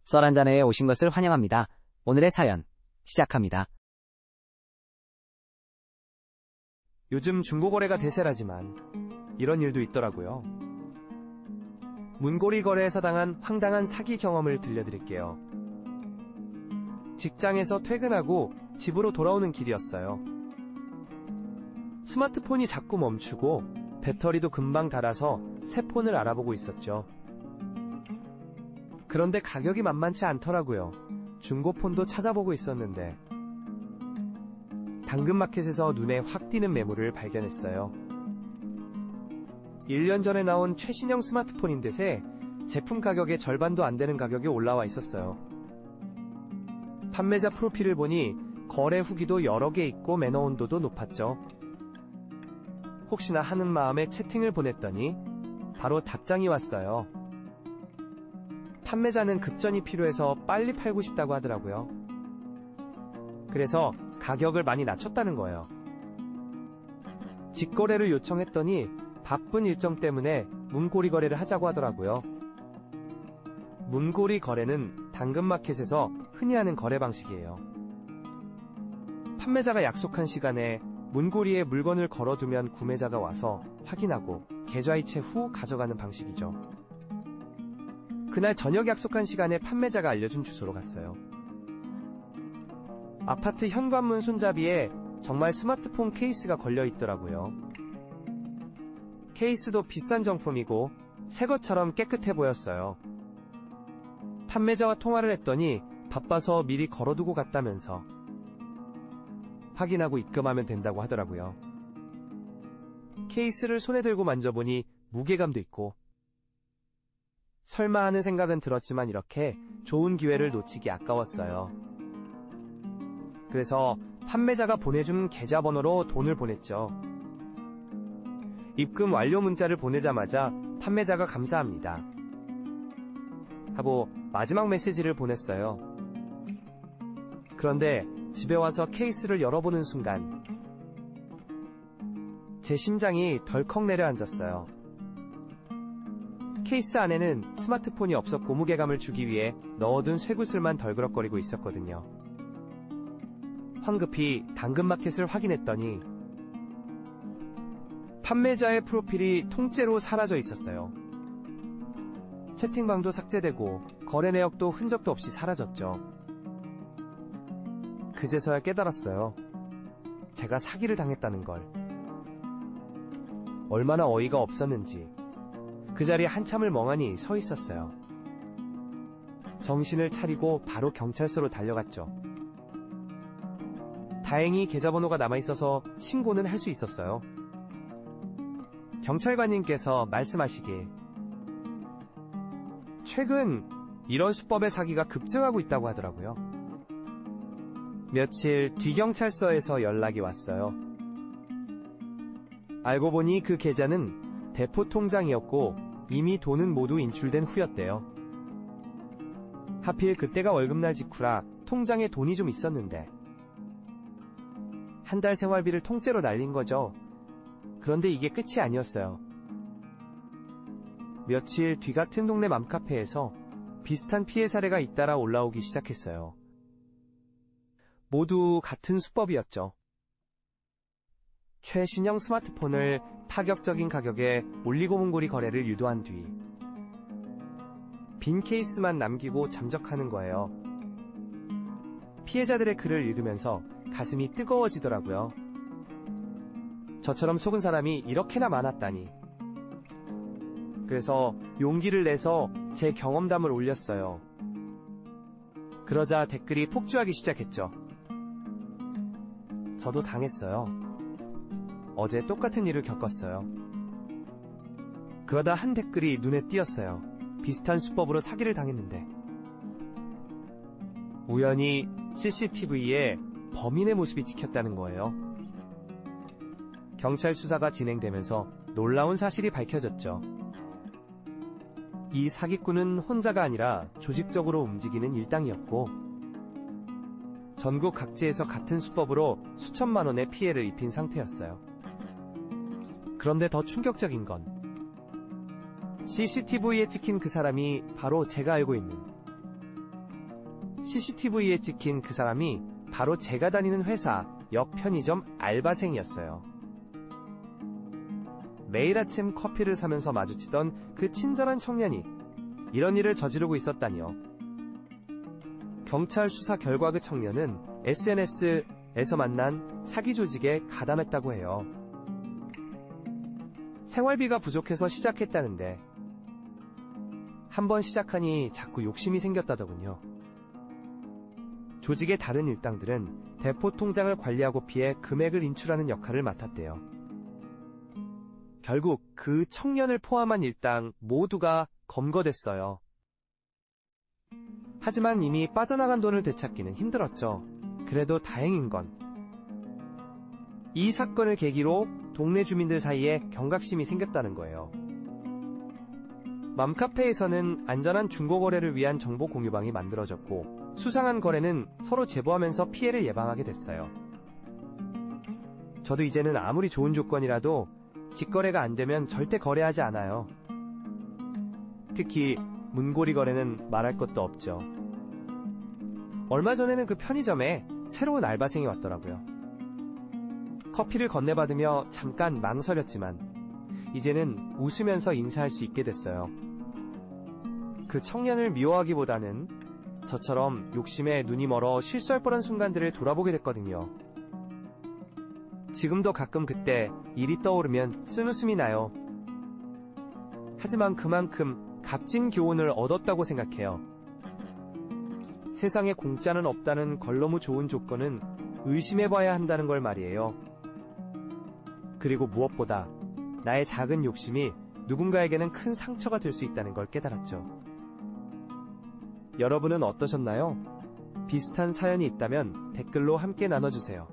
썰한잔회에 오신 것을 환영합니다. 오늘의 사연 시작합니다. 요즘 중고거래가 대세라지만 이런 일도 있더라고요. 문고리 거래에서 당한 황당한 사기 경험을 들려드릴게요. 직장에서 퇴근하고 집으로 돌아오는 길이었어요. 스마트폰이 자꾸 멈추고 배터리도 금방 닳아서 새 폰을 알아보고 있었죠. 그런데 가격이 만만치 않더라고요. 중고폰도 찾아보고 있었는데 당근마켓에서 눈에 확 띄는 매물을 발견했어요. 1년 전에 나온 최신형 스마트폰인데 제품 가격의 절반도 안 되는 가격이 올라와 있었어요. 판매자 프로필을 보니 거래 후기도 여러 개 있고 매너 온도도 높았죠. 혹시나 하는 마음에 채팅을 보냈더니 바로 답장이 왔어요. 판매자는 급전이 필요해서 빨리 팔고 싶다고 하더라고요. 그래서 가격을 많이 낮췄다는 거예요. 직거래를 요청했더니 바쁜 일정 때문에 문고리 거래를 하자고 하더라고요. 문고리 거래는 당근마켓에서 흔히 하는 거래 방식이에요. 판매자가 약속한 시간에 문고리에 물건을 걸어두면 구매자가 와서 확인하고 계좌이체 후 가져가는 방식이죠. 그날 저녁 약속한 시간에 판매자가 알려준 주소로 갔어요. 아파트 현관문 손잡이에 정말 스마트폰 케이스가 걸려 있더라고요. 케이스도 비싼 정품이고 새 것처럼 깨끗해 보였어요. 판매자와 통화를 했더니 바빠서 미리 걸어두고 갔다면서 확인하고 입금하면 된다고 하더라고요. 케이스를 손에 들고 만져보니 무게감도 있고 설마 하는 생각은 들었지만 이렇게 좋은 기회를 놓치기 아까웠어요. 그래서 판매자가 보내준 계좌번호로 돈을 보냈죠. 입금 완료 문자를 보내자마자 판매자가 감사합니다 하고 마지막 메시지를 보냈어요. 그런데 집에 와서 케이스를 열어보는 순간 제 심장이 덜컥 내려앉았어요. 케이스 안에는 스마트폰이 없었고 무게감을 주기 위해 넣어둔 쇠구슬만 덜그럭거리고 있었거든요. 황급히 당근마켓을 확인했더니 판매자의 프로필이 통째로 사라져 있었어요. 채팅방도 삭제되고 거래 내역도 흔적도 없이 사라졌죠. 그제서야 깨달았어요. 제가 사기를 당했다는 걸. 얼마나 어이가 없었는지 그 자리에 한참을 멍하니 서 있었어요. 정신을 차리고 바로 경찰서로 달려갔죠. 다행히 계좌번호가 남아있어서 신고는 할 수 있었어요. 경찰관님께서 말씀하시길 최근 이런 수법의 사기가 급증하고 있다고 하더라고요. 며칠 뒤 경찰서에서 연락이 왔어요. 알고 보니 그 계좌는 대포 통장이었고 이미 돈은 모두 인출된 후였대요. 하필 그때가 월급날 직후라 통장에 돈이 좀 있었는데 한 달 생활비를 통째로 날린 거죠. 그런데 이게 끝이 아니었어요. 며칠 뒤 같은 동네 맘카페에서 비슷한 피해 사례가 잇따라 올라오기 시작했어요. 모두 같은 수법이었죠. 최신형 스마트폰을 파격적인 가격에 올리고 문고리 거래를 유도한 뒤 빈 케이스만 남기고 잠적하는 거예요. 피해자들의 글을 읽으면서 가슴이 뜨거워지더라고요. 저처럼 속은 사람이 이렇게나 많았다니. 그래서 용기를 내서 제 경험담을 올렸어요. 그러자 댓글이 폭주하기 시작했죠. 저도 당했어요. 어제 똑같은 일을 겪었어요. 그러다 한 댓글이 눈에 띄었어요. 비슷한 수법으로 사기를 당했는데 우연히 CCTV에 범인의 모습이 찍혔다는 거예요. 경찰 수사가 진행되면서 놀라운 사실이 밝혀졌죠. 이 사기꾼은 혼자가 아니라 조직적으로 움직이는 일당이었고 전국 각지에서 같은 수법으로 수천만 원의 피해를 입힌 상태였어요. 그런데 더 충격적인 건 CCTV에 찍힌 그 사람이 바로 제가 알고 있는 CCTV에 찍힌 그 사람이 바로 제가 다니는 회사 옆 편의점 알바생이었어요. 매일 아침 커피를 사면서 마주치던 그 친절한 청년이 이런 일을 저지르고 있었다니요. 경찰 수사 결과 그 청년은 SNS에서 만난 사기 조직에 가담했다고 해요. 생활비가 부족해서 시작했다는데 한번 시작하니 자꾸 욕심이 생겼다더군요. 조직의 다른 일당들은 대포 통장을 관리하고 피해 금액을 인출하는 역할을 맡았대요. 결국 그 청년을 포함한 일당 모두가 검거됐어요. 하지만 이미 빠져나간 돈을 되찾기는 힘들었죠. 그래도 다행인 건 이 사건을 계기로 동네 주민들 사이에 경각심이 생겼다는 거예요. 맘카페에서는 안전한 중고거래를 위한 정보 공유방이 만들어졌고 수상한 거래는 서로 제보하면서 피해를 예방하게 됐어요. 저도 이제는 아무리 좋은 조건이라도 직거래가 안 되면 절대 거래하지 않아요. 특히 문고리 거래는 말할 것도 없죠. 얼마 전에는 그 편의점에 새로운 알바생이 왔더라고요. 커피를 건네받으며 잠깐 망설였지만 이제는 웃으면서 인사할 수 있게 됐어요. 그 청년을 미워하기보다는 저처럼 욕심에 눈이 멀어 실수할 뻔한 순간들을 돌아보게 됐거든요. 지금도 가끔 그때 일이 떠오르면 쓴웃음이 나요. 하지만 그만큼 값진 교훈을 얻었다고 생각해요. 세상에 공짜는 없다는 걸 너무 좋은 조건은 의심해봐야 한다는 걸 말이에요. 그리고 무엇보다 나의 작은 욕심이 누군가에게는 큰 상처가 될 수 있다는 걸 깨달았죠. 여러분은 어떠셨나요? 비슷한 사연이 있다면 댓글로 함께 나눠주세요.